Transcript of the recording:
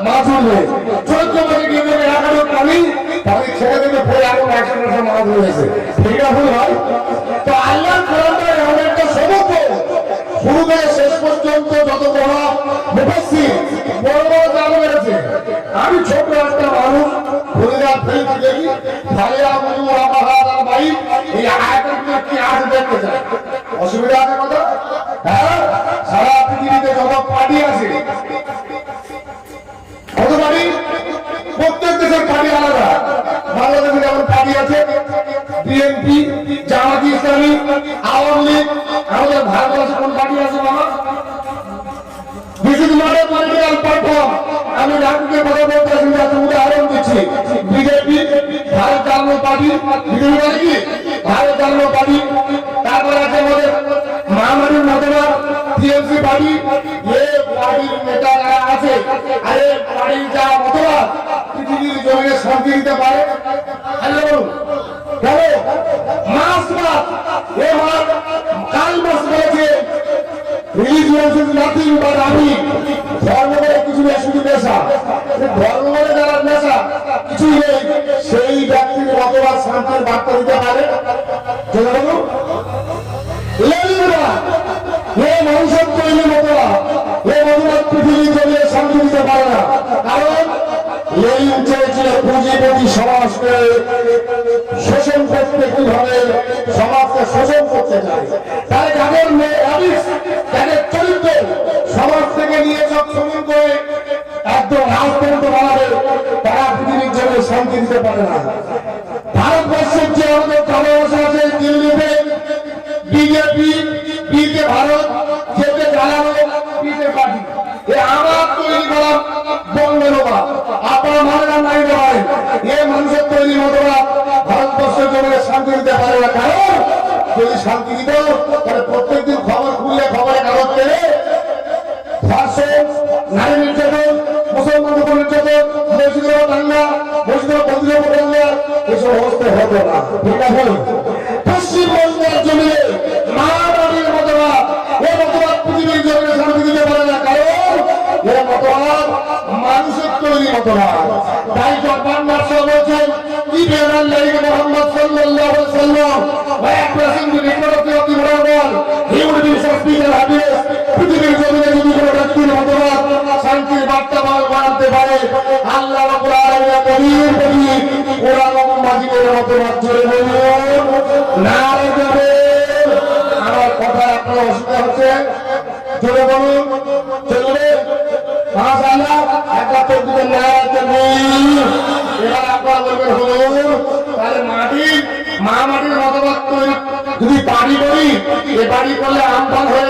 মাছ উঠবে। চৈত্র মাসে গিয়ে দেবে 1 হাজার পানি, পানি ছেড়ে দেবে, ফের এখন 100 মাছ উঠেছে। ঠিক আছে ভাই? তো আল্লাহর কোরআনটা এমন একটা সমুদ্র, শুরু থেকে শেষ পর্যন্ত যত বড় মুফাসসির বড় বড় জানা বেড়েছে। আমি ছোট একটা মানুষ, ফরিদার ফিল্ম দেখি, ভাইয়া বুঝু আবাহার আর ভাই এই আয়াতের কি আজ দেখতে চাই, অসুবিধা আছে কথা? হ্যাঁ, সারা পৃথিবীতে যত পার্টি আছে, কত পার্টি? প্রত্যেক দেশের পার্টি আলাদা। বাংলাদেশে যেমন পার্টি আছে বিএনপি, জামাত ইসলামী, আওয়ামী লীগ। আমাদের ভারতবর্ষে কোন পার্টি আছে বাবা? This is not a political platform. আমি রাজনীতির কথা বলতে আসি, উদাহরণ দিচ্ছি। বিজেপি, ভারত জাতীয় পার্টি, বিজেপি মানে কি? ভারত জাতীয় পার্টি। তারপর আছে আমাদের মহামারীর মতবাদ, টিএমসি পার্টি। এই পার্টির নেতা যারা আছে, আরে পার্টির যা মতবাদ পৃথিবীর জমিনে শান্তি দিতে পারে। হ্যালো কেন? মাস মাস এ মাস কাল মাস বলেছে রিলিজিয়াস ইজ নাথিং বাট আমি। ধর্ম বলে কিছু নেই, শুধু নেশা। ধর্ম বলে যারা নেশা কিছুই নেই, সেই ব্যক্তির মতবাদ শান্তির বার্তা দিতে পারে। মানুষের তৈরি মতবাদ, এ মতবাদ পৃথিবীর জমিয়ে শান্তি দিতে পারে না। কারণ লেনিন চেয়েছিল পুঁজিপতি সমাজকে শোষণ করতে, কিভাবে সমাজকে শোষণ করতে চায়। তাই যাদের যাদের চরিত্র সমাজ থেকে নিয়ে সব শোষণ করে একদম রাজতন্ত্র বানাবে, তারা পৃথিবীর জন্য শান্তি দিতে পারে না। ভারতবর্ষের যে আমাদের ভালোবাসা আছে, দিল্লিতে বিজেপি, বিতে ভারত, যেতে জ্বালানো বিতে পার্টি, এ আমার তৈরি করা বঙ্গলোবা আপনার মানেরা নাই নয়। এ মানুষের তৈরি মতবাদ ভারতবর্ষের জন্য শান্তি দিতে পারে না। কারণ যদি শান্তি দিত তাহলে প্রত্যেকদিন খবর খুললে খবরে কাগজ পেলে ধর্ষণ, নারী নির্যাতন, মুসলমানের উপর নির্যাতন, মসজিদের দাঙ্গা, মসজিদের মন্দিরের উপর দাঙ্গা, এসব অবস্থা হতো না। ঠিক আছে? পশ্চিমবঙ্গের জমিনে মানবীর মতবাদ, এ মতবাদ পৃথিবীর জমিনে শান্তি দিতে পারে না। কারণ এ মতবাদ মানুষের তৈরি মতবাদ। তাই জব্বার নাসা বলছেন even Allah Muhammad sallallahu alaihi wasallam by pressing the record of the world, he would be suspicious happiness. পৃথিবীর জমিনে যদি কোনো ব্যক্তির মতবাদ শান্তির বার্তা বাড়াতে পারে, আল্লাহ রাব্বুল আলামিন কবির কবির কোরআন মাজিদের মতবাদ জোরে বলুন নারে যাবে। আমার কথা আপনার অসুবিধা হচ্ছে? জোরে বলুন, চলবে মাশাআল্লাহ। একটা তো দিবেন না, এবার আপনারা বলবেন হুজুর তাহলে মাটির মতবাদ যদি বাড়ি করি, এ বাড়ি করলে আমফান হয়ে